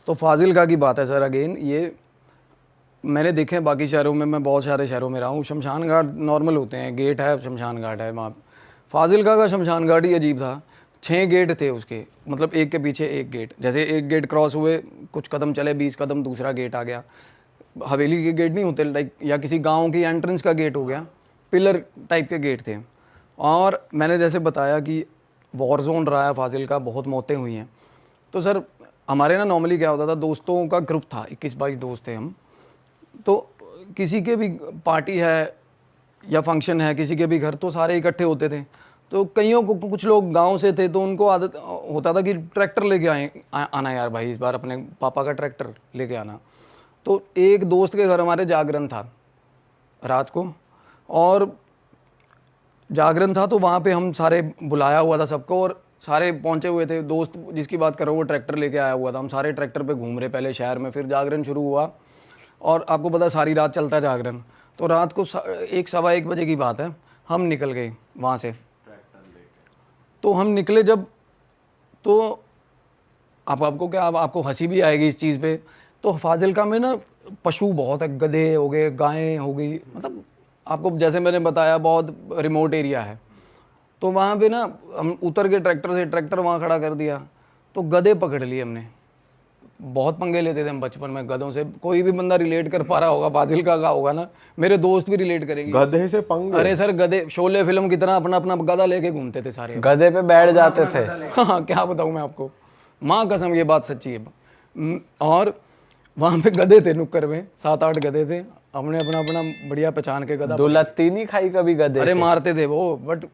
तो फाजिलका की बात है सर, अगेन ये मैंने देखे हैं बाकी शहरों में, मैं बहुत सारे शहरों में रहा हूँ, शमशान घाट नॉर्मल होते हैं, गेट है, शमशान घाट है वहाँ। फाजिलका का शमशान घाट ही अजीब था। 6 गेट थे उसके, मतलब एक के पीछे एक गेट। जैसे एक गेट क्रॉस हुए, कुछ कदम चले, 20 कदम, दूसरा गेट आ गया। हवेली के गेट नहीं होते लाइक, या किसी गांव की एंट्रेंस का गेट हो गया, पिलर टाइप के गेट थे। और मैंने जैसे बताया कि वॉर जोन रहा है फाजिलका, बहुत मौतें हुई हैं। तो सर हमारे ना नॉर्मली क्या होता था, दोस्तों का ग्रुप था, 21-22 दोस्त थे हम। तो किसी के भी पार्टी है या फंक्शन है किसी के भी घर, तो सारे इकट्ठे होते थे। तो कईयों को, कुछ लोग गांव से थे तो उनको आदत होता था कि ट्रैक्टर लेके आना यार भाई, इस बार अपने पापा का ट्रैक्टर लेके आना। तो एक दोस्त के घर हमारे जागरण था रात को, और जागरण था तो वहाँ पे हम सारे बुलाया हुआ था सबको, और सारे पहुँचे हुए थे। दोस्त जिसकी बात कर रहा हूँ वो ट्रैक्टर लेके आया हुआ था, हम सारे ट्रैक्टर पे घूम रहे पहले शहर में, फिर जागरण शुरू हुआ। और आपको पता सारी रात चलता है जागरण। तो रात को 1 सवा 1 बजे की बात है, हम निकल गए वहाँ से। तो हम निकले जब, तो आपको क्या, आपको हंसी भी आएगी इस चीज़ पे। तो फाजिलका में ना पशु बहुत है, गधे हो गए, गायें हो गई, मतलब आपको जैसे मैंने बताया बहुत रिमोट एरिया है। तो वहाँ पे ना हम उतर के ट्रैक्टर से, ट्रैक्टर वहाँ खड़ा कर दिया, तो गधे पकड़ लिए हमने। बहुत पंगे लेते थे हम बचपन में गधों से। कोई भी बंदा रिलेट कर पा रहा होगा, फाजिलका का होगा ना, मेरे दोस्त भी रिलेट करेंगे। गधे से पंगे? अरे सर गधे, शोले फिल्म की तरह अपना अपना गधा लेके घूमते थे सारे, गधे पे बैठ जाते थे। हाँ क्या बताऊँ मैं आपको, माँ कसम ये बात सच्ची है। और वहाँ पे गधे थे नुक्कड़ में, 7-8 गधे थे। हमने अपना अपना बढ़िया पहचान के गधा, दो लत्ती नहीं खाई कभी गधे अरे से? मारते थे वो, बट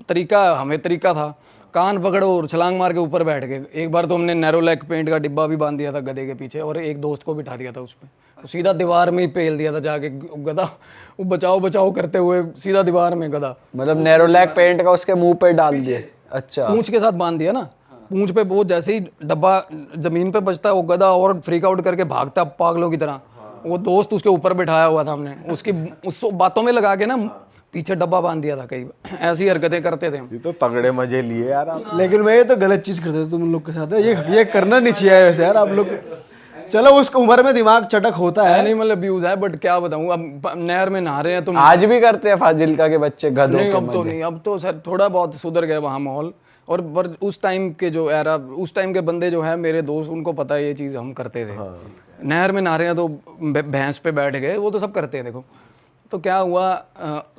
तरीका, हमें तरीका था, कान पकड़ो और छलांग मार के ऊपर बैठ गए। एक बार तो हमने नैरोलैक पेंट का डिब्बा भी बांध दिया था गधे के पीछे, और एक दोस्त को बिठा दिया था उस पर, सीधा दीवार में ही पेल दिया था जाके गधा। वो बचाओ बचाओ करते हुए सीधा दीवार में गधा, मतलब नैरोलैक पेंट का उसके मुंह पे डाल दिए? अच्छा, पूंछ के साथ बांध दिया ना, पूंछ पे। वो जैसे ही डब्बा जमीन पे बचता है, वो गधा और फ्रीक आउट करके भागता पागलों की तरह। वो दोस्त उसके ऊपर बिठाया हुआ था हमने, उसकी उस बातों में लगा के ना पीछे डब्बा बांध दिया था। कई ऐसी हरकतें करते थे हम। ये तो तगड़े मजे लिए यार आप। लेकिन मैं ये तो गलत चीज करते थे तुम लोग के साथ, ये करना नहीं चाहिए वैसे यार आप लोग। चलो उस उम्र में दिमाग चटक होता है। नहीं मतलब व्यूज है, बट क्या बताऊँ, अब नहर में नहा रहे हैं तो आज भी करते हैं फाजिलका के बच्चे गधों नहीं, के अब तो मजे? नहीं, अब तो सर थोड़ा बहुत सुधर गया वहाँ माहौल। और पर उस टाइम के जो एरा, उस टाइम के बंदे जो है मेरे दोस्त, उनको पता है ये चीज़ हम करते थे। नहर में नहा रहे हैं तो भैंस पे बैठ गए, वो तो सब करते हैं देखो। तो क्या हुआ,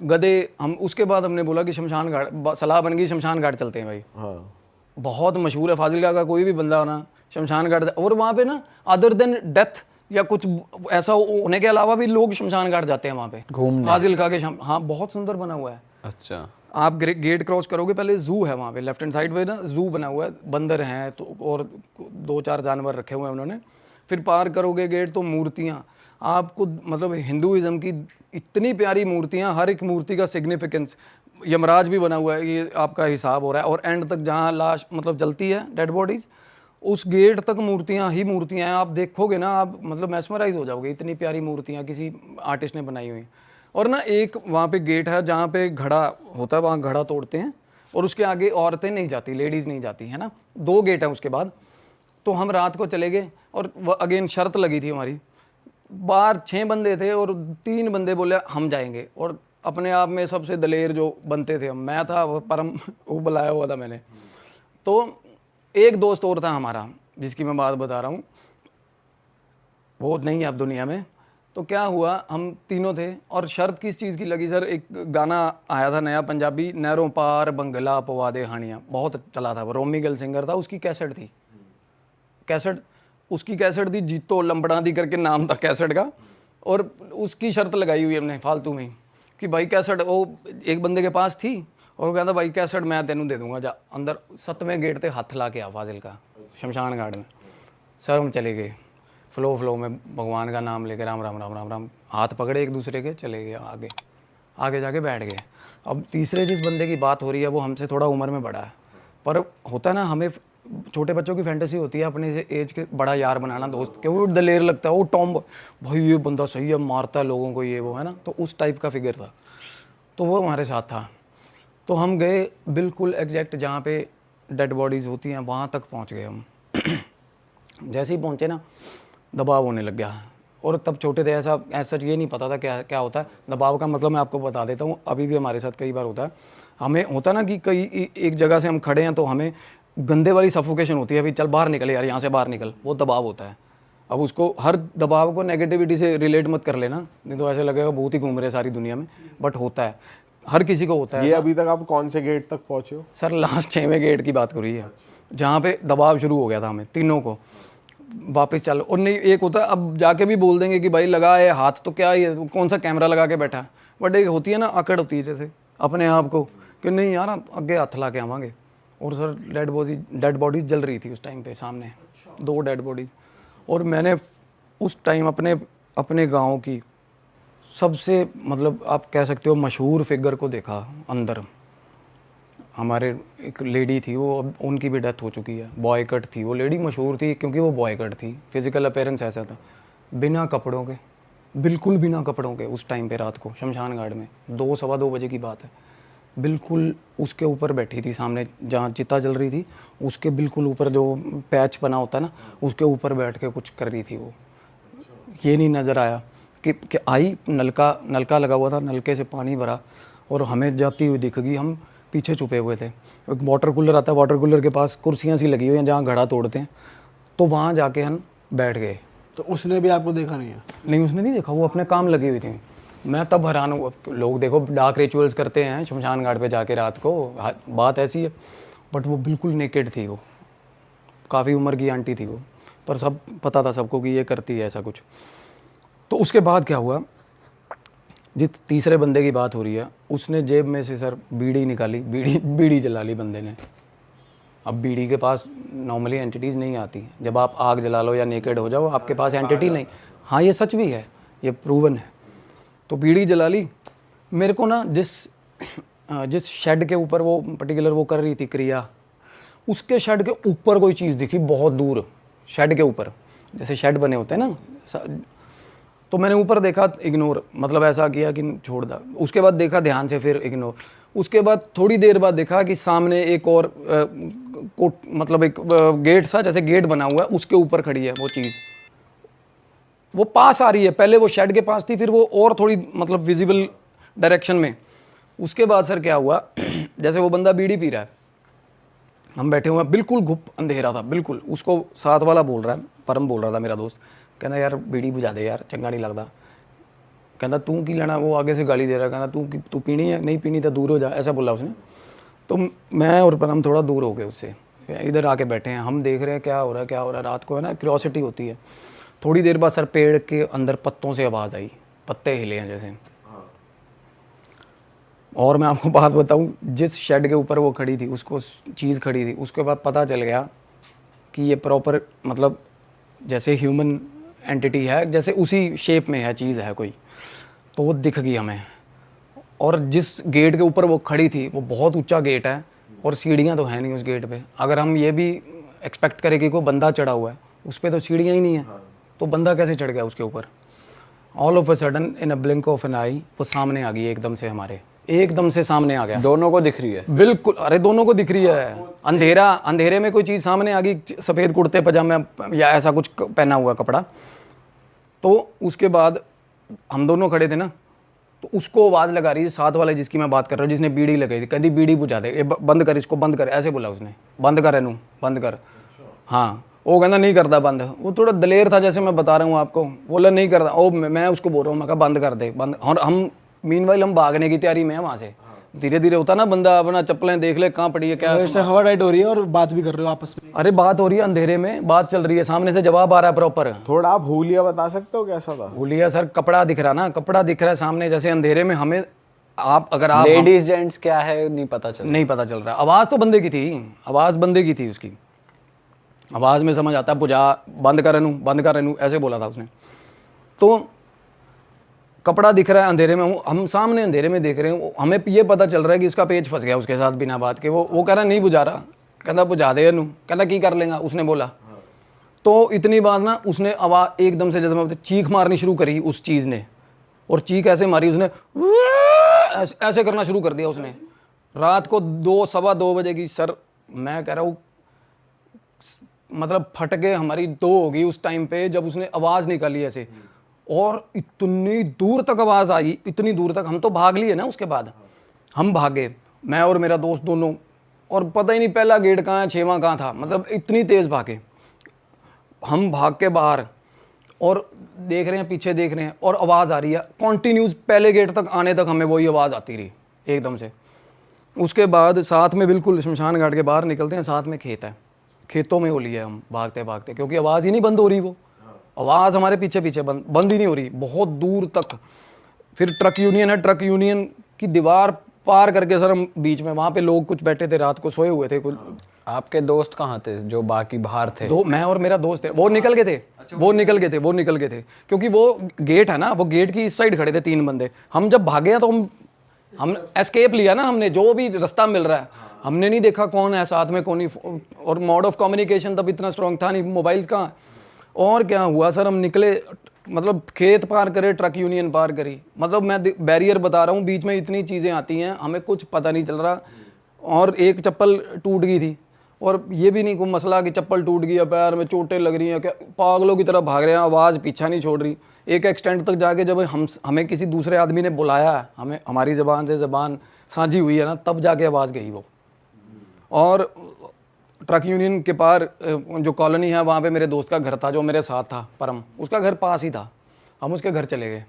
गधे, हम उसके बाद हमने बोला कि शमशान घाट, सलाह बन गई शमशान घाट चलते हैं भाई। हाँ। बहुत मशहूर है फाजिलका का, कोई भी बंदा होना शमशान घाट। और वहाँ पे ना अदर देन डेथ या कुछ ऐसा होने के अलावा भी लोग शमशान घाट जाते हैं वहाँ पे घूमने। फाजिलका के हाँ बहुत सुंदर बना हुआ है। अच्छा, आप गेट क्रॉस करोगे, पहले जू है वहाँ पे, लेफ्ट हैंड साइड पे ना जू बना हुआ है, बंदर हैं तो, और 2-4 जानवर रखे हुए हैं उन्होंने। फिर पार करोगे गेट तो मूर्तियाँ आपको, मतलब हिंदुइज्म की इतनी प्यारी मूर्तियाँ, हर एक मूर्ति का सिग्निफिकेंस। यमराज भी बना हुआ है, ये आपका हिसाब हो रहा है। और एंड तक जहाँ लाश मतलब जलती है, डेड बॉडीज, उस गेट तक मूर्तियाँ ही मूर्तियाँ हैं। आप देखोगे ना, आप मतलब मैस्मराइज हो जाओगे, इतनी प्यारी मूर्तियाँ किसी आर्टिस्ट ने बनाई हुई। और ना एक वहाँ पे गेट है जहाँ पे घड़ा होता है, वहाँ घड़ा तोड़ते हैं, और उसके आगे औरतें नहीं जाती, लेडीज़ नहीं जाती है ना। 2 गेट हैं उसके बाद। तो हम रात को चले गए, और अगेन शर्त लगी थी हमारी। बाहर 6 बंदे थे और 3 बंदे बोले हम जाएंगे, और अपने आप में सबसे दलेर जो बनते थे हम, मैं था वो परम, वो बुलाया हुआ था मैंने। तो एक दोस्त और था हमारा जिसकी मैं बात बता रहा हूँ, वो नहीं है अब दुनिया में। तो क्या हुआ, हम तीनों थे, और शर्त किस चीज़ की लगी सर, एक गाना आया था नया पंजाबी, नहरों पार बंगला पवा दे हानियाँ, बहुत चला था, वो रोमी गिल सिंगर था, उसकी कैसेट थी। कैसेट, उसकी कैसेट थी, जीतो लंबड़ा दी करके नाम था कैसेट का। और उसकी शर्त लगाई हुई हमने फालतू में कि भाई कैसेट, वो एक बंदे के पास थी, और वो कहता भाई कैसेट मैं तेनू दे दूंगा, जा अंदर 7वें गेट पे हाथ ला के आ फाजिलका शमशान घाट में। सर हम चले गए फ्लो में, भगवान का नाम लेके राम राम राम राम राम, हाथ पकड़े एक दूसरे के, चले गए आगे। आगे जाके बैठ गए। अब तीसरे जिस बंदे की बात हो रही है वो हमसे थोड़ा उम्र में बड़ा है, पर होता है ना, हमें छोटे बच्चों की फैंटेसी होती है अपने से एज के बड़ा यार बनाना दोस्त के, वो दलेर लगता है, वो टॉम, भाई ये बंदा सही है, मारता है लोगों को, ये वो है ना। तो उस टाइप का फिगर था, तो वो हमारे साथ था। तो हम गए बिल्कुल एग्जैक्ट जहाँ पे डेड बॉडीज़ होती हैं, वहाँ तक पहुँच गए हम। जैसे ही पहुँचे ना दबाव होने लग गया। और तब छोटे थे, ऐसा सच ये नहीं पता था क्या क्या होता है दबाव का। मतलब मैं आपको बता देता हूँ, अभी भी हमारे साथ कई बार होता है। हमें होता ना कि कई एक जगह से हम खड़े हैं तो हमें गंदे वाली सफोकेशन होती है, अभी चल बाहर निकल यार, यहाँ से बाहर निकल, वो दबाव होता है। अब उसको हर दबाव को नेगेटिविटी से रिलेट मत कर लेना, नहीं तो ऐसे लगेगा बहुत ही घूम रहे सारी दुनिया में, बट होता है, हर किसी को होता है। ये अभी तक आप कौन से गेट तक पहुंचे हो? सर लास्ट 6वें गेट की बात करी है, जहाँ पे दबाव शुरू हो गया था हमें तीनों को। वापस चल, और नहीं एक होता है अब जाके भी बोल देंगे कि भाई लगा है हाथ तो क्या ये कौन सा कैमरा लगा के बैठा है, बट एक होती है ना अकड़ होती है जैसे अपने आप को कि नहीं यार अगे हाथ ला के आवांगे। और सर डेड बॉडीज जल रही थी उस टाइम पे सामने, 2 डेड बॉडीज। और मैंने उस टाइम अपने गांव की सबसे मतलब आप कह सकते हो मशहूर फिगर को देखा अंदर। हमारे एक लेडी थी, वो अब उनकी भी डेथ हो चुकी है, बॉय कट थी वो लेडी, मशहूर थी क्योंकि वो बॉय कट थी, फिजिकल अपीयरेंस ऐसा था, बिना कपड़ों के, बिल्कुल बिना कपड़ों के। उस टाइम पे रात को शमशान घाट में 2 सवा 2 बजे की बात है, बिल्कुल उसके ऊपर बैठी थी सामने जहाँ चिता जल रही थी, उसके बिल्कुल ऊपर जो पैच बना होता है ना, उसके ऊपर बैठ के कुछ कर रही थी वो। ये नहीं नज़र आया कि आई, नलका लगा हुआ था, नलके से पानी भरा और हमें जाती हुई दिख गई। हम पीछे छुपे हुए थे, एक वाटर कूलर आता है, वाटर कूलर के पास कुर्सियाँ सी लगी हुई हैं जहाँ घड़ा तोड़ते हैं, तो वहाँ जाके हम बैठ गए। तो उसने भी आपको देखा नहीं है? नहीं उसने नहीं देखा, वो अपने काम लगी हुई थी। मैं तब हैरान हुआ, लोग देखो डार्क रिचुअल्स करते हैं शमशान घाट पे जाके रात को, बात ऐसी है, बट वो बिल्कुल नेकेड थी, वो काफ़ी उम्र की आंटी थी वो, पर सब पता था सबको कि ये करती है ऐसा कुछ। तो उसके बाद क्या हुआ, जिस तीसरे बंदे की बात हो रही है, उसने जेब में से सर बीड़ी निकाली, बीड़ी जला ली बंदे ने। अब बीड़ी के पास नॉर्मली एंटिटीज़ नहीं आती, जब आप आग जला लो या नेकेड हो जाओ आपके पास एंटिटी नहीं। हाँ ये सच भी है, ये प्रूवन है। तो बीड़ी जला ली। मेरे को ना जिस शेड के ऊपर वो पर्टिकुलर वो कर रही थी क्रिया, उसके शेड के ऊपर कोई चीज़ दिखी बहुत दूर, शेड के ऊपर, जैसे शेड बने होते हैं ना। तो मैंने ऊपर देखा, इग्नोर, मतलब ऐसा किया कि छोड़ दा। उसके बाद देखा ध्यान से, फिर इग्नोर। उसके बाद थोड़ी देर बाद देखा कि सामने एक और मतलब एक गेट सा, जैसे गेट बना हुआ है, उसके ऊपर खड़ी है वो चीज़, वो पास आ रही है। पहले वो शेड के पास थी, फिर वो और थोड़ी मतलब विजिबल डायरेक्शन में। उसके बाद सर क्या हुआ, जैसे वो बंदा बीड़ी पी रहा है, हम बैठे हुए हैं, बिल्कुल घुप अंधेरा था बिल्कुल। उसको साथ वाला बोल रहा है, परम बोल रहा था मेरा दोस्त, कहना यार बीड़ी बुझा दे यार, चंगा नहीं लगता। कहता तू की लेना, वो आगे से गाली दे रहा, कहता तू पीनी है, नहीं पीनी तो दूर हो जा, ऐसा बोला उसने। तो मैं और परम थोड़ा दूर हो गए उससे, इधर आके बैठे हैं, हम देख रहे हैं क्या हो रहा है। रात को है ना क्यूरियोसिटी होती है। थोड़ी देर बाद सर पेड़ के अंदर पत्तों से आवाज़ आई, पत्ते हिले हैं जैसे। और मैं आपको बात बताऊं, जिस शेड के ऊपर वो खड़ी थी, उसको चीज़ खड़ी थी, उसके बाद पता चल गया कि ये प्रॉपर मतलब जैसे ह्यूमन एंटिटी है, जैसे उसी शेप में है चीज़ है कोई। तो वो दिख गई हमें। और जिस गेट के ऊपर वो खड़ी थी, वो बहुत ऊंचा गेट है और सीढ़ियाँ तो है नहीं उस गेट पे। अगर हम ये भी एक्सपेक्ट करें कि कोई बंदा चढ़ा हुआ है, उस पर तो सीढ़ियाँ ही नहीं है, तो बंदा कैसे चढ़ गया उसके ऊपर। All of a sudden in a blink of an eye वो सामने आ गई एकदम से, हमारे एकदम से सामने आ गया। दोनों को दिख रही है? बिल्कुल, अरे दोनों को दिख रही है। अंधेरे में कोई चीज़ सामने आ गई, सफ़ेद कुर्ते पजामे या ऐसा कुछ पहना हुआ कपड़ा। तो उसके बाद हम दोनों खड़े थे ना, तो उसको आवाज़ लगा रही है साथ वाले जिसकी मैं बात कर रहा हूँ, जिसने बीड़ी लगाई थी, कभी बीड़ी बुझा दे, ये बंद कर, इसको बंद कर, ऐसे बोला उसने, बंद कर एनू, बंद कर। हाँ, वो कहना नहीं करता बंद। वो थोड़ा दलेर था, जैसे मैं बता रहा हूँ आपको, बोला नहीं करता। ओ मैं उसको बोल रहा हूँ, मैं कहा बंद कर दे, बंद। और हम मीनवाइल हम भागने की तैयारी में है वहाँ से। धीरे धीरे होता ना, बंदा अपना चप्पलें देख ले कहाँ पड़ी है क्या। हवा टाइट हो रही है और बात भी कर रहे हो आपस में? अरे बात हो रही है, अंधेरे में बात चल रही है, सामने से जवाब आ रहा है प्रॉपर। थोड़ा आप हुलिया बता सकते हो कैसा था? हुलिया सर कपड़ा दिख रहा ना, कपड़ा दिख रहा है सामने, जैसे अंधेरे में हमें अगर आप लेडीज जेंट्स क्या है नहीं पता चल रहा। आवाज़ तो बंदे की थी, आवाज़ बंदे की थी, उसकी आवाज़ में समझ आता, बुझा, बंद कर रेनू, ऐसे बोला था उसने। तो कपड़ा दिख रहा है अंधेरे में, हम सामने अंधेरे में देख रहे हैं, हमें ये पता चल रहा है कि उसका पेज फंस गया उसके साथ बिना बात के। वो कह रहा नहीं बुझा रहा, कहता बुझा दे नू, कहता की कर लेगा, उसने बोला। तो इतनी बात ना, उसने आवाज़ एकदम से जैसे चीख मारनी शुरू करी उस चीज़ ने, और चीख ऐसे मारी उसने, ऐसे करना शुरू कर दिया उसने। रात को 2 सवा 2 बजे की सर, मैं कह रहा हूँ मतलब फट के हमारी दो होगी उस टाइम पे जब उसने आवाज़ निकाली ऐसे, और इतनी दूर तक आवाज़ आई, इतनी दूर तक। हम तो भाग लिए ना, उसके बाद हम भागे, मैं और मेरा दोस्त दोनों, और पता ही नहीं पहला गेट कहाँ है, 6वां कहाँ था, मतलब इतनी तेज़ भागे हम। भाग के बाहर और देख रहे हैं, पीछे देख रहे हैं, और आवाज़ आ रही है कॉन्टीन्यूस, पहले गेट तक आने तक हमें वही आवाज़ आती रही एकदम से। उसके बाद साथ में बिल्कुल शमशान घाट के बाहर निकलते हैं, साथ में खेत है, खेतों में हो लिया हम भागते भागते, क्योंकि आवाज़ ही नहीं बंद हो रही, वो आवाज़ हमारे पीछे पीछे बंद ही नहीं हो रही बहुत दूर तक। फिर ट्रक यूनियन है, ट्रक यूनियन की दीवार पार करके सर हम बीच में, वहाँ पे लोग कुछ बैठे थे, रात को सोए हुए थे कुछ। आपके दोस्त कहाँ थे जो बाकी बाहर थे? मैं और मेरा दोस्त थे, वो निकल गए थे। वो निकल गए थे क्योंकि वो गेट है ना, वो गेट की इस साइड खड़े थे 3 बंदे। हम जब भागे हैं तो हम एस्केप लिया ना हमने, जो भी रास्ता मिल रहा है। हमने नहीं देखा कौन है साथ में, कौन नहीं, और मोड ऑफ कम्युनिकेशन तब इतना स्ट्रांग था नहीं, मोबाइल कहाँ। और क्या हुआ सर, हम निकले, मतलब खेत पार करे, ट्रक यूनियन पार करी, मतलब मैं बैरियर बता रहा हूँ, बीच में इतनी चीज़ें आती हैं, हमें कुछ पता नहीं चल रहा। और एक चप्पल टूट गई थी, और ये भी नहीं कोई मसला कि चप्पल टूट गई है, पैर में चोटें लग रही हैं, क्या पागलों की तरह भाग रहे हैं, आवाज़ पीछा नहीं छोड़ रही। एक एक्सटेंट तक जाके जब हमें किसी दूसरे आदमी ने बुलाया, हमें हमारी ज़बान से ज़बान साझी हुई है ना, तब जाके आवाज़ गई वो। और ट्रक यूनियन के पार जो कॉलोनी है, वहाँ पे मेरे दोस्त का घर था जो मेरे साथ था, परम, उसका घर पास ही था। हम उसके घर चले गए,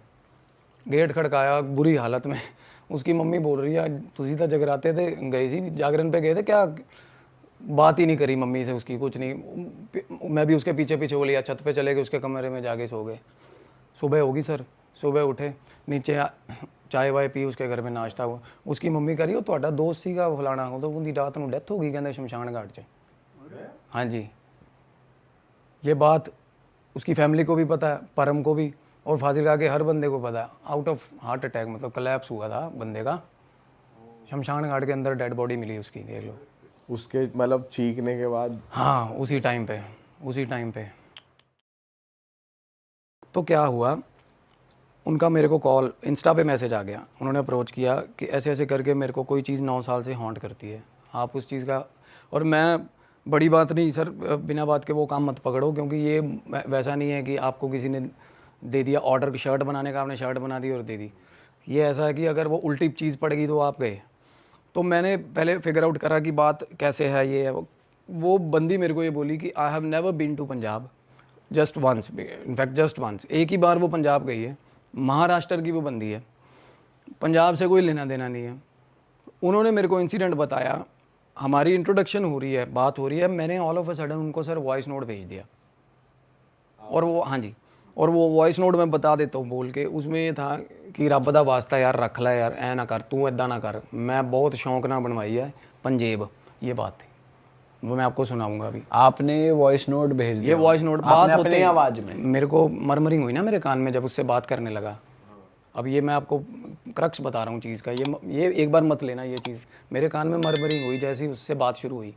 गेट खड़काया, बुरी हालत में। उसकी मम्मी बोल रही है, तुझी तो जगराते थे, गए सी जागरण पे गए थे क्या? बात ही नहीं करी मम्मी से उसकी, कुछ नहीं। मैं भी उसके पीछे पीछे हो लिया, छत पे चले गए, उसके कमरे में जाके सो गए। सुबह होगी सर, सुबह उठे, नीचे चाय वाय पी, उसके घर में नाश्ता हुआ। उसकी मम्मी कह रही हो ਤੁਹਾਡਾ ਦੋਸਤ ਸੀਗਾ ਫਲਾਣਾ, ਉਹ तो उनकी रात ਨੂੰ डेथ हो गई कहते शमशान घाट 'ਚ। हाँ जी, ये बात उसकी फैमिली को भी पता है, परम को भी, और फाजिलका के हर बंदे को पता है। आउट ऑफ हार्ट अटैक, मतलब कलैप्स हुआ था बंदे का, शमशान घाट के अंदर डेड बॉडी मिली उसकी, देख लो। उसके मतलब चीखने के बाद? हाँ, उसी टाइम पे। तो क्या हुआ, उनका मेरे को कॉल, इंस्टा पे मैसेज आ गया, उन्होंने अप्रोच किया कि ऐसे ऐसे करके मेरे को कोई चीज़ 9 साल से हॉन्ट करती है, आप उस चीज़ का। और मैं, बड़ी बात नहीं सर, बिना बात के वो काम मत पकड़ो, क्योंकि ये वैसा नहीं है कि आपको किसी ने दे दिया ऑर्डर की शर्ट बनाने का, आपने शर्ट बना दी और दे दी। ये ऐसा है कि अगर वो उल्टी चीज़ पड़ेगी तो आप गए। तो मैंने पहले फिगर आउट करा कि बात कैसे है, ये है वो बंदी मेरे को ये बोली कि I have never been to Punjab, just once, in fact just once, एक ही बार वो पंजाब गई है। महाराष्ट्र की वो बंदी है, पंजाब से कोई लेना देना नहीं है। उन्होंने मेरे को इंसिडेंट बताया, हमारी इंट्रोडक्शन हो रही है, बात हो रही है, मैंने ऑल ऑफ अ सडन उनको सर वॉइस नोट भेज दिया। और वो, हाँ जी, और वो वॉइस नोट मैं बता देता हूँ बोल के, उसमें ये था कि रब दा वास्ता यार रख ला यार, ऐ ना कर तू, इदा ना कर, मैं बहुत शौक ना बनवाई है पंजेब, ये बात थी। वो मैं आपको सुनाऊंगा अभी। आपने वॉइस नोट भेज दिया? ये वॉइस नोट आपने बात अपनी होते आवाज़ में? मेरे को मरमरिंग हुई ना मेरे कान में जब उससे बात करने लगा। अब ये मैं आपको क्रक्स बता रहा हूँ चीज़ का, ये एक बार मत लेना ये चीज़। मेरे कान में मरमरिंग हुई जैसे ही उससे बात शुरू हुई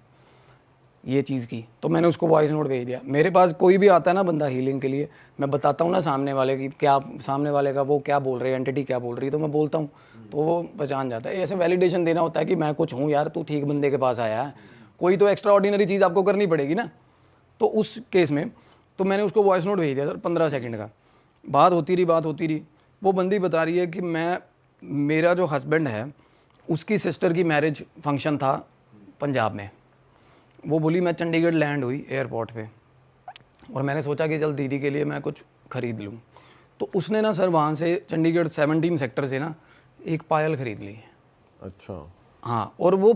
ये चीज़ की, तो मैंने उसको वॉइस नोट भेज दिया। मेरे पास कोई भी आता है ना बंदा हीलिंग के लिए, मैं बताता हूँ ना सामने वाले की क्या, सामने वाले का वो क्या बोल रहे हैं, एंटिटी क्या बोल रही है, तो मैं बोलता हूँ तो वो पहचान जाता है। ऐसे वैलिडेशन देना होता है कि मैं कुछ हूँ यार, तू ठीक बंदे के पास आया है, कोई तो एक्स्ट्रा ऑर्डिनरी चीज़ आपको करनी पड़ेगी ना। तो उस केस में तो मैंने उसको वॉइस नोट भेज दिया सर, 15 सेकंड का। बात होती रही। वो बंदी बता रही है कि मेरा जो हस्बैंड है उसकी सिस्टर की मैरिज फंक्शन था पंजाब में। वो बोली मैं चंडीगढ़ लैंड हुई एयरपोर्ट पे, और मैंने सोचा कि चल दीदी के लिए मैं कुछ ख़रीद लूँ। तो उसने ना सर वहाँ से चंडीगढ़ 17 सेक्टर से ना एक पायल ख़रीद ली। अच्छा। हाँ, और वो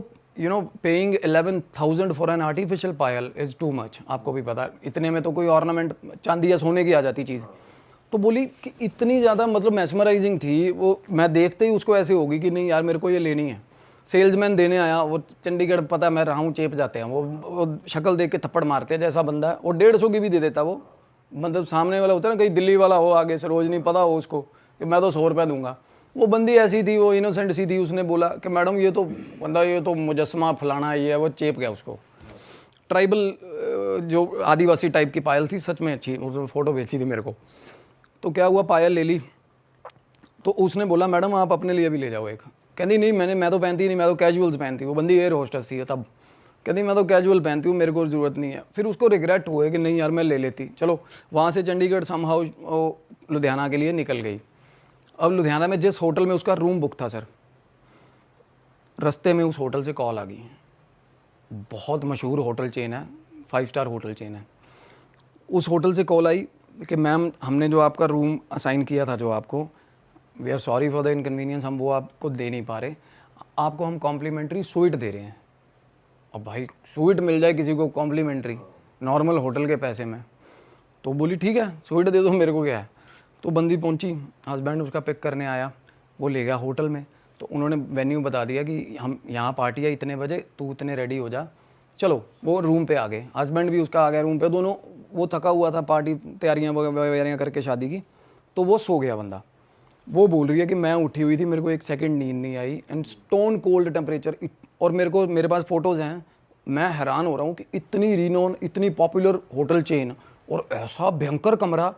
paying 11,000 for an artificial Payal is too much. आपको भी पता है, इतने में तो कोई ऑर्नामेंट चांदी या सोने की आ जाती चीज़। तो बोली कि इतनी ज़्यादा मतलब मैस्मराइजिंग थी वो, मैं देखते ही उसको ऐसे होगी कि नहीं यार मेरे को ये लेनी है। सेल्समैन देने आया, वो चंडीगढ़ पता मैं रहा हूँ, चेप जाते हैं वो शक्ल देख के थप्पड़ मारते हैं जैसा बंदा है। और 150 की भी दे देता वो, मतलब सामने वाला होता है ना, कहीं दिल्ली वाला हो आगे से, रोज़ नहीं पता हो उसको कि मैं तो 100 रुपये दूंगा। वो बंदी ऐसी थी, वो इनोसेंट सी थी। उसने बोला कि मैडम ये तो बंदा, ये तो मुजस्समा फलाना ये है, वो चेप गया उसको। ट्राइबल जो आदिवासी टाइप की पायल थी, सच में अच्छी, उसने फ़ोटो भेजी थी मेरे को। तो क्या हुआ, पायल ले ली। तो उसने बोला मैडम आप अपने लिए भी ले जाओ एक। कहती नहीं मैं तो पहनती नहीं, मैं तो कैजुअल्स पहनती। वो बंदी एयर होस्टेस थी तब। कहती मैं तो कैजुअल पहनती हूँ, मेरे को ज़रूरत नहीं है। फिर उसको रिग्रेट हुए कि नहीं यार मैं ले लेती। चलो वहाँ से चंडीगढ़ समहाउ लुधियाना के लिए निकल गई। अब लुधियाना में जिस होटल में उसका रूम बुक था सर, रास्ते में उस होटल से कॉल आ गई। बहुत मशहूर होटल चेन है, 5 स्टार होटल चेन है। उस होटल से कॉल आई कि मैम हमने जो आपका रूम असाइन किया था जो आपको, we are sorry for the inconvenience, हम वो आपको दे नहीं पा रहे, आपको हम कॉम्प्लीमेंट्री स्वीट दे रहे हैं। अब भाई स्वीट मिल जाए किसी को कॉम्प्लीमेंट्री नॉर्मल होटल के पैसे में, तो बोली ठीक है स्वीट दे दो, मेरे को क्या है। तो बंदी पहुंची, हस्बैंड उसका पिक करने आया, वो ले गया होटल में। तो उन्होंने वेन्यू बता दिया कि हम यहाँ पार्टी है इतने बजे, तू इतने रेडी हो जा। चलो वो रूम पे आ गए, हस्बैंड भी उसका आ गया रूम पे, दोनों, वो थका हुआ था पार्टी तैयारियाँ वगैरह करके शादी की, तो वो सो गया बंदा। वो बोल रही है कि मैं उठी हुई थी, मेरे को एक सेकंड नींद नहीं आई, एंड स्टोन कोल्ड टेम्परेचर। और मेरे पास फ़ोटोज़ हैं, मैं हैरान हो रहा हूँ कि इतनी रीनोन, इतनी पॉपुलर होटल चेन और ऐसा भयंकर कमरा,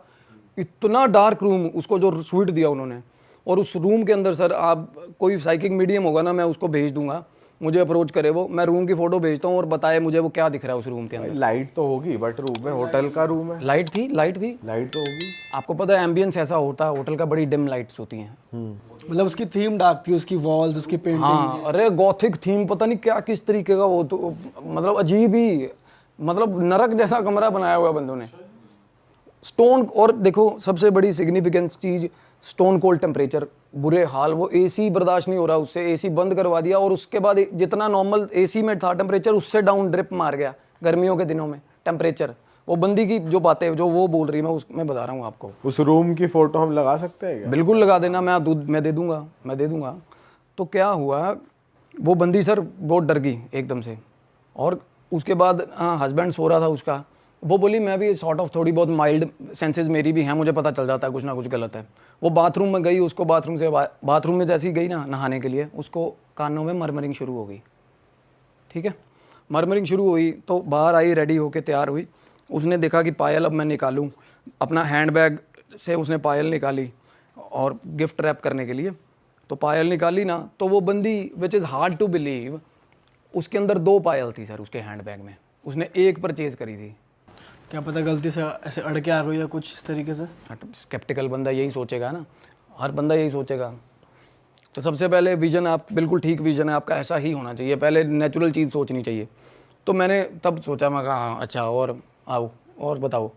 इतना डार्क रूम, उसको जो स्वीट दिया उन्होंने। और उस रूम के अंदर सर, आप कोई साइकिक मीडियम होगा ना, मैं उसको भेज दूंगा, मुझे अप्रोच करे वो, मैं रूम की फ़ोटो भेजता हूँ और बताए मुझे वो क्या दिख रहा है उस रूम के अंदर। लाइट तो होगी बट रूम में, होटल का रूम है, लाइट थी, लाइट थी। लाइट तो होगी। आपको पता है एम्बियंस ऐसा होता है होटल का, बड़ी डिम लाइट्स होती हैं। मतलब उसकी थीम डार्क थी, उसकी वॉल्स, उसकी पेंटिंग। हाँ, अरे गॉथिक थीम, पता नहीं क्या किस तरीके का वो, तो मतलब अजीब ही, मतलब नरक जैसा कमरा बनाया हुआ बंदों ने। स्टोन, और देखो सबसे बड़ी सिग्निफिकेंस चीज़, स्टोन कोल्ड टेम्परेचर, बुरे हाल। वो एसी बर्दाश्त नहीं हो रहा उससे, एसी बंद करवा दिया, और उसके बाद जितना नॉर्मल एसी में था टेम्परेचर, उससे डाउन ड्रिप मार गया गर्मियों के दिनों में टेम्परेचर। वो बंदी की जो बातें जो वो बोल रही है, मैं बता रहा हूँ आपको। उस रूम की फोटो हम लगा सकते हैं क्या? बिल्कुल लगा देना, मैं दे दूंगा, मैं दे दूंगा। तो क्या हुआ, वो बंदी सर बहुत डर गई एकदम से। और उसके बाद हस्बैंड सो रहा था उसका, वो बोली मैं भी सॉर्ट ऑफ थोड़ी बहुत माइल्ड सेंसेस मेरी भी हैं, मुझे पता चल जाता है कुछ ना कुछ गलत है। वो बाथरूम में गई, उसको बाथरूम में जैसे ही गई ना नहाने के लिए, उसको कानों में मरमरिंग शुरू हो गई। ठीक है, मरमरिंग शुरू हुई तो बाहर आई, रेडी होके तैयार हुई। उसने देखा कि पायल अब मैं निकालूं, अपना हैंडबैग से उसने पायल निकाली और गिफ्ट रैप करने के लिए। तो पायल निकाली ना, तो वो बंदी, which is hard to believe, उसके अंदर 2 पायल थी सर उसके हैंडबैग में। उसने एक परचेज़ करी थी। क्या पता गलती से ऐसे अड़ के आ गई या कुछ इस तरीके से। स्केप्टिकल बंदा यही सोचेगा ना, हर बंदा यही सोचेगा। तो सबसे पहले विजन, आप बिल्कुल ठीक विजन है आपका, ऐसा ही होना चाहिए, पहले नेचुरल चीज़ सोचनी चाहिए। तो मैंने तब सोचा, मैं कहा हाँ अच्छा, और आओ और बताओ।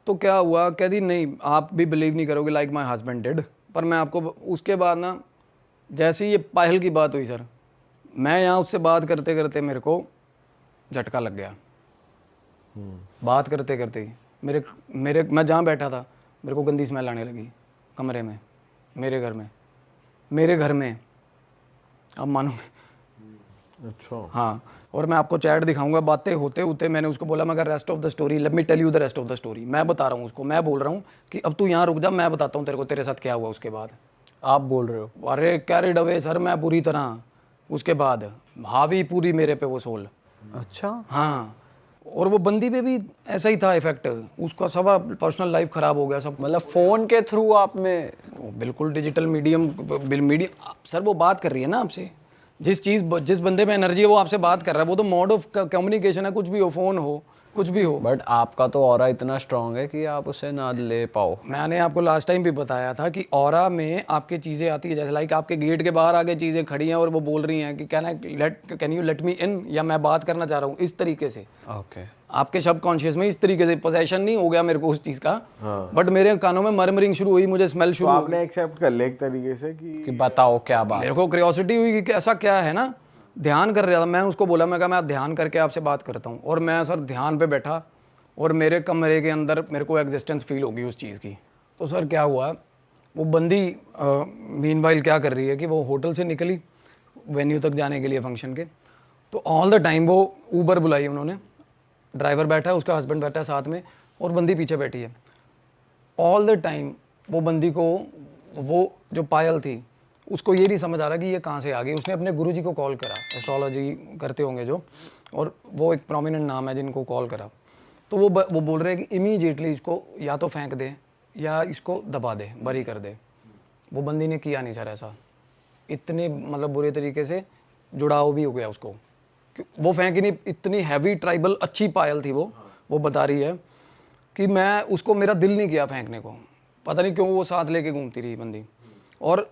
तो क्या हुआ, कहती नहीं आप भी बिलीव नहीं करोगे, लाइक माई हस्बैंड डिड। पर मैं आपको उसके बाद ना, जैसे ही ये पायल की बात हुई सर, मैं यहाँ उससे बात करते करते मेरे को झटका लग गया। बात करते करते ही मैं जहाँ बैठा था, मेरे को गंदी स्मेल आने लगी कमरे में, मेरे घर में। अब मानो। अच्छा। हाँ, और मैं आपको चैट दिखाऊंगा। बातें होते होते मैंने उसको बोला, मगर rest of the story, let me tell you the rest of the story. मैं बता रहा हूँ उसको, मैं बोल रहा हूँ कि अब तू यहाँ रुक जा, मैं बताता हूँ तेरे को तेरे साथ क्या हुआ उसके बाद। आप बोल रहे हो? अरे कैरिड अवे सर मैं पूरी तरह। उसके बाद हावी पूरी मेरे पे वो सोल। अच्छा। हाँ, और वो बंदी पे भी ऐसा ही था इफेक्ट, उसका सब पर्सनल लाइफ खराब हो गया सब। मतलब फोन के थ्रू आप में? बिल्कुल डिजिटल मीडियम सर, वो बात कर रही है ना आपसे, जिस बंदे में एनर्जी है वो आपसे बात कर रहा है, वो तो मोड ऑफ कम्युनिकेशन है, कुछ भी हो, फोन हो, कुछ भी हो। बट आपका तो ऑरा इतना स्ट्रांग है कि आप उसे ना ले पाओ। मैंने आपको लास्ट टाइम भी बताया था कि ऑरा में आपके चीज़ें आती है, जैसे लाइक आपके गेट के बाहर आगे चीज़ें खड़ी हैं और वो बोल रही हैं कि कैन यू लेट मी इन, या मैं बात करना चाह रहा हूँ, इस तरीके से। ओके। आपके सबकॉन्शियस में इस तरीके से पोजेशन नहीं हो गया मेरे को उस चीज़ का, बट मेरे कानों में मरमरिंग शुरू हुई, मुझे स्मेल शुरू तो हुई। आपने एक्सेप्ट कर लिया एक तरीके से कि बताओ क्या बात। मेरे को क्यूरियोसिटी हुई कि ऐसा क्या है ना, ध्यान कर रहा था मैं। उसको बोला, मैं कहा मैं ध्यान करके आपसे बात करता हूँ। और मैं सर ध्यान पे बैठा और मेरे कमरे के अंदर मेरे को एग्जिस्टेंस फील होगी उस चीज़ की। तो सर क्या हुआ, वो बंदी मीनवाइल क्या कर रही है कि वो होटल से निकली वेन्यू तक जाने के लिए फंक्शन के। तो ऑल द टाइम वो ऊबर बुलाई उन्होंने, ड्राइवर बैठा है, उसका हस्बैंड बैठा है साथ में और बंदी पीछे बैठी है। ऑल द टाइम वो बंदी को, वो जो पायल थी उसको ये नहीं समझ आ रहा कि ये कहाँ से आ गई। उसने अपने गुरुजी को कॉल करा, एस्ट्रोलॉजी करते होंगे जो, और वो एक प्रोमिनेंट नाम है जिनको कॉल करा। तो वो बोल रहे हैं कि इमीडिएटली इसको या तो फेंक दे या इसको दबा दे, बरी कर दे। वो बंदी ने किया नहीं सर ऐसा, इतने मतलब बुरे तरीके से जुड़ाव भी हो गया उसको। वो फेंकी नहीं, इतनी हैवी ट्राइबल अच्छी पायल थी वो बता रही है कि मैं उसको, मेरा दिल नहीं किया फेंकने को, पता नहीं क्यों वो साथ लेके घूमती रही बंदी। और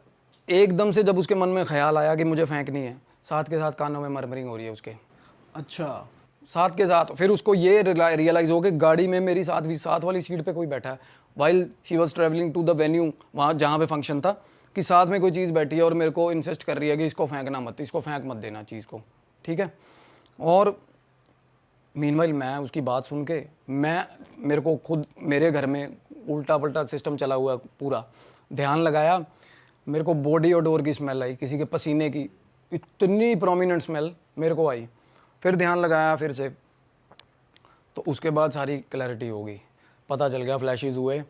एकदम से जब उसके मन में ख्याल आया कि मुझे फेंकनी है, साथ के साथ कानों में मरमरिंग हो रही है उसके, अच्छा, साथ के साथ। फिर उसको ये रियलाइज़ हो कि गाड़ी में मेरी साथ वाली सीट पे कोई बैठा है, while she was travelling to the venue, वहाँ जहाँ पे फंक्शन था, कि साथ में कोई चीज़ बैठी है और मेरे को इंसिस्ट कर रही है कि इसको फेंकना मत, इसको फेंक मत देना चीज़ को, ठीक है। और मीनवाइल मैं उसकी बात सुन के, मेरे को खुद मेरे घर में उल्टा पल्टा सिस्टम चला हुआ पूरा, ध्यान लगाया, मेरे को बॉडी ओडोर की स्मेल आई, किसी के पसीने की इतनी प्रोमिनेंट स्मेल मेरे को आई। फिर ध्यान लगाया फिर से, तो उसके बाद सारी क्लैरिटी हो गई, पता चल गया, फ्लैशेस हुए।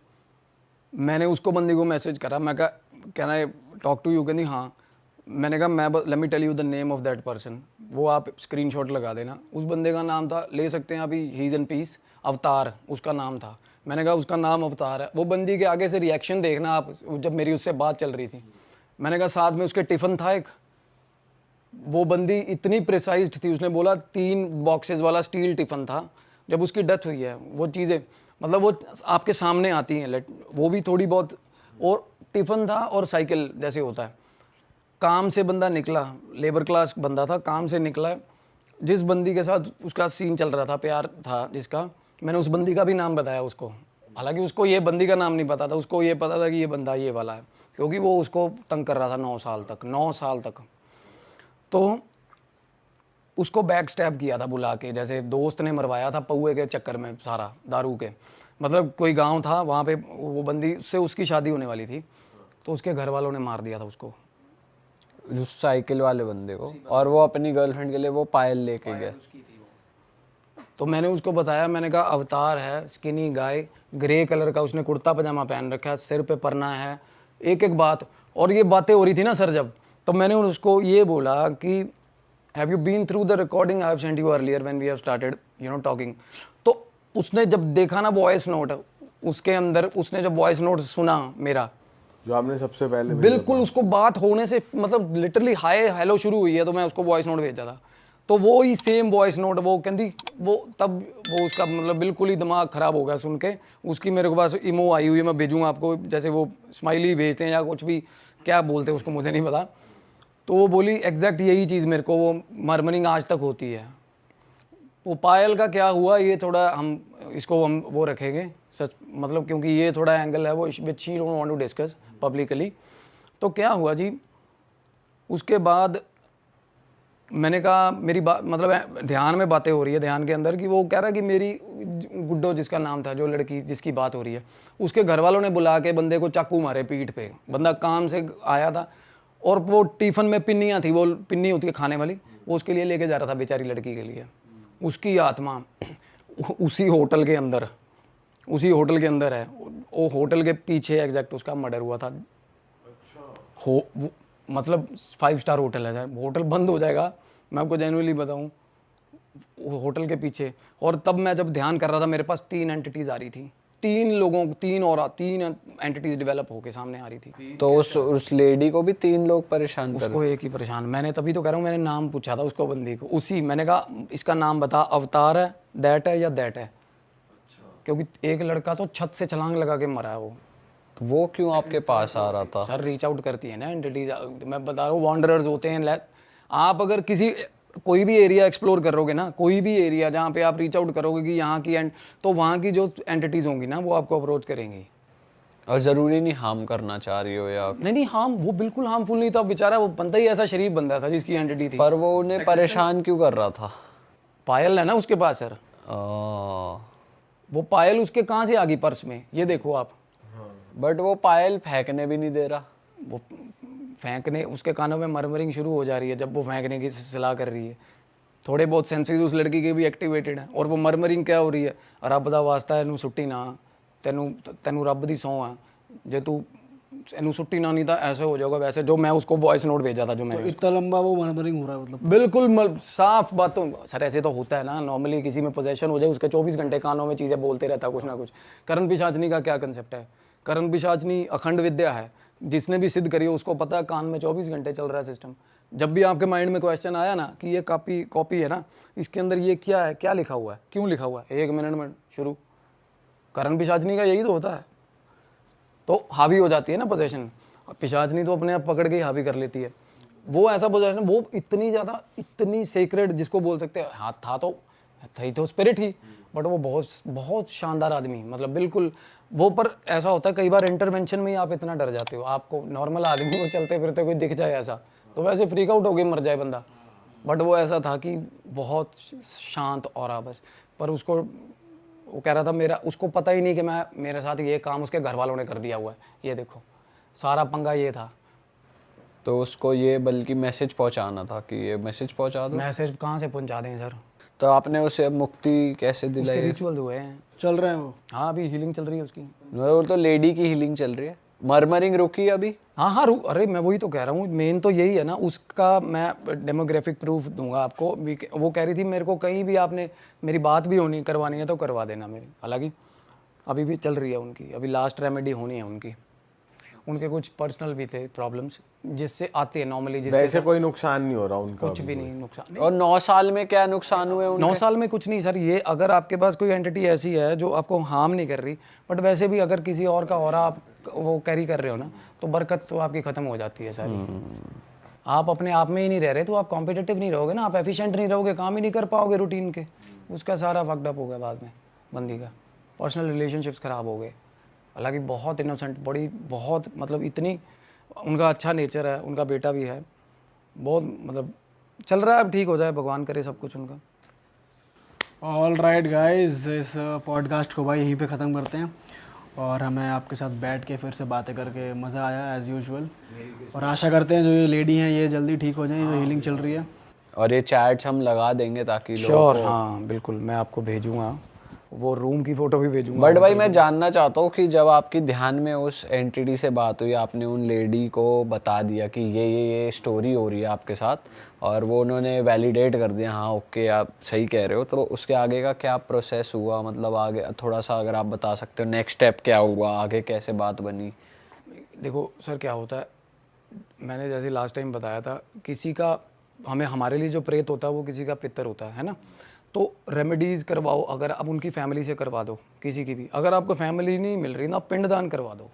मैंने उसको बंदी को मैसेज करा, मैं कहा can I talk to you, कहती हाँ। मैंने कहा मैं let me tell you the name of that person, वो आप स्क्रीनशॉट लगा देना। उस बंदे का नाम था, ले सकते हैं अभी, ही इज़ इन पीस, अवतार उसका नाम था। मैंने कहा उसका नाम अवतार है। वो बंदी के आगे से रिएक्शन देखना आप, जब मेरी उससे बात चल रही थी। मैंने कहा साथ में उसके टिफ़िन था एक, वो बंदी इतनी प्रिसाइज्ड थी, उसने बोला 3 बॉक्सेस वाला स्टील टिफ़िन था। जब उसकी डेथ हुई है, वो चीज़ें मतलब वो आपके सामने आती हैं, वो भी थोड़ी बहुत। और टिफ़िन था और साइकिल जैसे होता है। काम से बंदा निकला, लेबर क्लास बंदा था, काम से निकला, जिस बंदी के साथ उसका सीन चल रहा था, प्यार था जिसका, मैंने उस बंदी का भी नाम बताया उसको। हालांकि उसको ये बंदी का नाम नहीं पता था, उसको ये पता था कि ये बंदा ये वाला है, क्योंकि वो उसको तंग कर रहा था 9 साल तक। तो उसको बैक स्टैब किया था बुला के, जैसे दोस्त ने मरवाया था पौए के चक्कर में, सारा दारू के। मतलब कोई गांव था वहाँ पे, वो बंदी से उसकी शादी होने वाली थी, तो उसके घर वालों ने मार दिया था उसको, उस साइकिल वाले बंदे को, और वो अपनी गर्लफ्रेंड के लिए वो पायल लेके गया। तो मैंने उसको बताया, मैंने कहा अवतार है, स्किनी गाय, ग्रे कलर का उसने कुर्ता पजामा पहन रखा है, सिर पे परना है, एक बात। और ये बातें हो रही थी ना सर जब, तो मैंने उसको ये बोला कि have you been through the recording I have sent you earlier when we have started talking. तो उसने जब देखा ना वॉइस नोट, उसके अंदर उसने जब वॉइस नोट सुना मेरा, जो आपने सबसे पहले बिल्कुल उसको बात होने से मतलब लिटरली हाय हेलो शुरू हुई है, तो मैं उसको वॉइस नोट भेजा था, तो वो ही सेम वॉइस नोट वो कहती, वो तब वो उसका मतलब बिल्कुल ही दिमाग ख़राब हो गया सुन के। उसकी मेरे को पास इमो आई हुई है, मैं भेजूँगा आपको, जैसे वो स्माइली भेजते हैं या कुछ भी, क्या बोलते हैं उसको मुझे नहीं पता। तो वो बोली एग्जैक्ट यही चीज़ मेरे को, वो मरमरिंग आज तक होती है। वो पायल का क्या हुआ, ये थोड़ा हम वो रखेंगे सच, मतलब क्योंकि ये थोड़ा एंगल है वो which she don't want to discuss publicly. तो क्या हुआ जी, उसके बाद मैंने कहा मेरी बात मतलब ध्यान में बातें हो रही है, ध्यान के अंदर, कि वो कह रहा कि मेरी गुड्डो जिसका नाम था, जो लड़की जिसकी बात हो रही है, उसके घर वालों ने बुला के बंदे को चाकू मारे पीठ पे। बंदा काम से आया था और वो टिफ़िन में पिन्नियाँ थी, वो पिन्नी होती है खाने वाली, वो उसके लिए लेके जा रहा था बेचारी लड़की के लिए। उसकी आत्मा उसी होटल के अंदर है। वो होटल के पीछे एग्जैक्ट उसका मर्डर हुआ था। मतलब 5 स्टार होटल है सर, होटल बंद हो जाएगा, मैं आपको जेन्युइनली बताऊं, होटल के पीछे। और तब मैं जब ध्यान कर रहा था, मेरे पास 3 एंटिटीज़ आ रही थी, 3 एंटिटीज डेवलप होके सामने आ रही थी। तो उस लेडी को भी 3 लोग परेशान कर, उसको एक ही परेशान। मैंने तभी तो कह रहा हूँ, मैंने नाम पूछा था उसको बंदी को, उसी मैंने कहा इसका नाम बता, अवतार है, दैट है या दैट है। क्योंकि एक लड़का तो छत से छलांग लगा के मरा है वो। तो वो क्यों आपके पास आ रहा था? सर रीच आउट करती है ना एंटिटीज, मैं बता रहा हूँ, वॉन्डरर्स होते हैं। आप अगर कोई भी एरिया एक्सप्लोर करोगे ना, कोई भी एरिया जहाँ पे आप रीच आउट करोगे कि यहाँ की तो वहाँ की जो एंटिटीज होंगी ना, वो आपको अप्रोच करेंगी। और ज़रूरी नहीं हार्म करना चाह रही हो या नहीं हार्म, वो बिल्कुल हार्मफुल नहीं था बेचारा, वो बंदा ही ऐसा शरीफ बंदा था जिसकी एंटिटी थी। पर वो उन्हें परेशान क्यों कर रहा था? पायल है ना उसके पास सर, वो पायल उसके कहाँ से आ गई पर्स में, ये देखो आप। बट वो पायल फेंकने भी नहीं दे रहा। वो फेंकने, उसके कानों में मरमरिंग शुरू हो जा रही है जब वो फेंकने की सलाह कर रही है। थोड़े बहुत सेंसेस उस लड़की के भी एक्टिवेटेड हैं। और वो मरमरिंग क्या हो रही है, रब दा वास्ता है, छुट्टी ना, तेनू रब दी सौं है, जे तू एनू छुट्टी ना नहीं था ऐसे हो जाएगा वैसे, जो मैं उसको वॉइस नोट भेजा था, जो मैंने इतना लंबा वो मरमरिंग हो रहा है मतलब? बिल्कुल साफ बातों सर, ऐसे तो होता है ना नॉर्मली, किसी में पोजेशन हो जाए उसके 24 घंटे कानों में चीज़ें बोलते रहता कुछ ना कुछ। करण पिशाचनी का क्या कंसेप्ट है, करण पिशाचनी अखंड विद्या है, जिसने भी सिद्ध करी है उसको पता है कान में 24 घंटे चल रहा है सिस्टम। जब भी आपके माइंड में क्वेश्चन आया ना कि ये कॉपी है ना, इसके अंदर ये क्या है, क्या लिखा हुआ है, क्यों लिखा हुआ है, 1 मिनट में शुरू। करण पिशाचनी का यही तो होता है, तो हावी हो जाती है ना पोजेशन। पिशाचनी तो अपने आप पकड़ के ही हावी कर लेती है। वो ऐसा पोजेशन, वो इतनी ज़्यादा, इतनी सेक्रेड जिसको बोल सकते हैं, हाँ था तो स्पिरिट ही, बट वो बहुत बहुत शानदार आदमी, मतलब बिल्कुल वो। पर ऐसा होता है कई बार इंटरवेंशन में ही आप इतना डर जाते हो, आपको नॉर्मल आदमी को चलते फिरते कोई दिख जाए ऐसा तो वैसे फ्रीक आउट हो गए, मर जाए बंदा। बट वो ऐसा था कि बहुत शांत और बस। पर उसको, वो कह रहा था मेरा, उसको पता ही नहीं कि मेरे साथ ये काम उसके घर वालों ने कर दिया हुआ है, ये देखो सारा पंगा ये था। तो उसको ये बल्कि मैसेज पहुंचाना था कि ये मैसेज पहुंचा दो। मैसेज कहाँ से पहुंचा दें सर, तो आपने उसे मुक्ति कैसे उसके दिलाई? रिचुअल्स हुए हैं, चल रहे हैं वो। हाँ अभी हीलिंग चल रही है उसकी। वो तो लेडी की हीलिंग चल रही है, मरमरिंग रुकी अभी? हाँ, अरे मैं वही तो कह रहा हूँ, मेन तो यही है ना उसका। मैं डेमोग्राफिक प्रूफ दूंगा आपको। वो कह रही थी मेरे को कहीं भी आपने मेरी बात भी करवानी है तो करवा देना मेरी। हालांकि अभी भी चल रही है उनकी, अभी लास्ट रेमेडी होनी है उनकी। उनके कुछ पर्सनल भी थे प्रॉब्लम्स जिससे आते हैं नॉर्मली, वैसे कोई नुकसान नहीं हो रहा उनका, कुछ भी नहीं नुकसान। और 9 साल में क्या नुकसान हुए उनके? 9 साल में कुछ नहीं सर। ये अगर आपके पास कोई एंटिटी ऐसी है जो आपको हार्म नहीं कर रही, बट वैसे भी अगर किसी और का ऑरा आप वो कैरी कर रहे हो ना, तो बरकत तो आपकी खत्म हो जाती है सारी। आप अपने आप में ही नहीं रह रहे तो आप कॉम्पिटिटिव नहीं रहोगे ना, आप एफिशिएंट नहीं रहोगे, काम ही नहीं कर पाओगे रूटीन के। उसका सारा फक्ड अप हो गया बाद में बंदी का, पर्सनल रिलेशनशिप्स खराब हो गए। हालांकि बहुत इनोसेंट, बड़ी बहुत, मतलब इतनी उनका अच्छा नेचर है, उनका बेटा भी है, बहुत मतलब चल रहा है। अब ठीक हो जाए, भगवान करे सब कुछ उनका। ऑल राइट गाइज, इस पॉडकास्ट को भाई यहीं पे ख़त्म करते हैं। और हमें आपके साथ बैठ के फिर से बातें करके मज़ा आया एज़ यूजुअल। और आशा करते हैं जो ये लेडी हैं ये जल्दी ठीक हो जाएं, जो हीलिंग चल रही है। और ये चैट्स हम लगा देंगे ताकि लोग श्योर, हाँ बिल्कुल, मैं आपको भेजूंगा, वो रूम की फ़ोटो भी भेजूंगा। बट भाई मैं जानना चाहता हूँ कि जब आपकी ध्यान में उस एंटिटी से बात हुई, आपने उन लेडी को बता दिया कि ये स्टोरी हो रही है आपके साथ, और वो उन्होंने वैलिडेट कर दिया हाँ ओके आप सही कह रहे हो, तो उसके आगे का क्या प्रोसेस हुआ? मतलब आगे थोड़ा सा अगर आप बता सकते हो, नेक्स्ट स्टेप क्या हुआ, आगे कैसे बात बनी? देखो सर क्या होता है, मैंने जैसे लास्ट टाइम बताया था, किसी का हमारे लिए जो प्रेत होता है वो किसी का पितर होता है ना। तो रेमेडीज़ करवाओ, अगर आप उनकी फैमिली से करवा दो, किसी की भी। अगर आपको फैमिली नहीं मिल रही ना, पिंडदान करवा दो,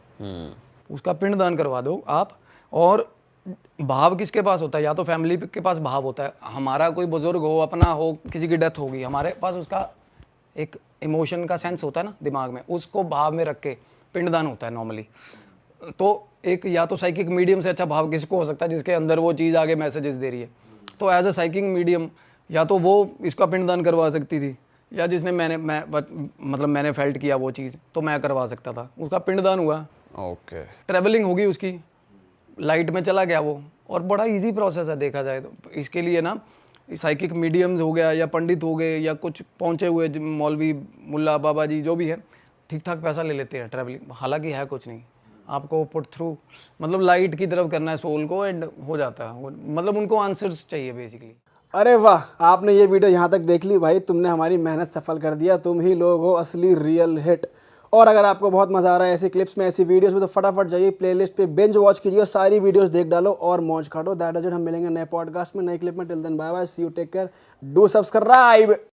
उसका पिंडदान करवा दो आप। और भाव किसके पास होता है? या तो फैमिली के पास भाव होता है, हमारा कोई बुजुर्ग हो, अपना हो, किसी की डेथ होगी, हमारे पास उसका एक इमोशन का सेंस होता है ना दिमाग में, उसको भाव में रख के पिंडदान होता है नॉर्मली। तो एक या तो साइकिक मीडियम से अच्छा भाव किसको हो सकता है? जिसके अंदर वो चीज़ आगे मैसेजेस दे रही है। तो एज अ साइकिक मीडियम या तो वो इसका पिंडदान करवा सकती थी, या जिसने मैंने फेल्ट किया वो चीज़, तो मैं करवा सकता था, उसका पिंडदान हुआ। ओके, ट्रैवलिंग होगी उसकी, लाइट में चला गया वो। और बड़ा इजी प्रोसेस है देखा जाए तो। इसके लिए ना साइकिक मीडियम्स हो गया, या पंडित हो गए, या कुछ पहुँचे हुए मौलवी, मुल्ला, बाबा जी जो भी है, ठीक ठाक पैसा ले लेते हैं ट्रैवलिंग। हालांकि है कुछ नहीं, आपको पुट थ्रू मतलब लाइट की तरफ करना है सोल को, एंड हो जाता है। मतलब उनको आंसर्स चाहिए बेसिकली। अरे वाह, आपने ये वीडियो यहाँ तक देख ली भाई, तुमने हमारी मेहनत सफल कर दिया। तुम ही लोग हो असली रियल हिट। और अगर आपको बहुत मज़ा आ रहा है ऐसी क्लिप्स में, ऐसी वीडियोस में, तो फटाफट जाइए प्लेलिस्ट पे, बिंज वॉच कीजिए, सारी वीडियोस देख डालो और मौज काटो। That is it. हम मिलेंगे नए पॉडकास्ट में, नए क्लिप में। Till then bye bye, see you, take care, do subscribe.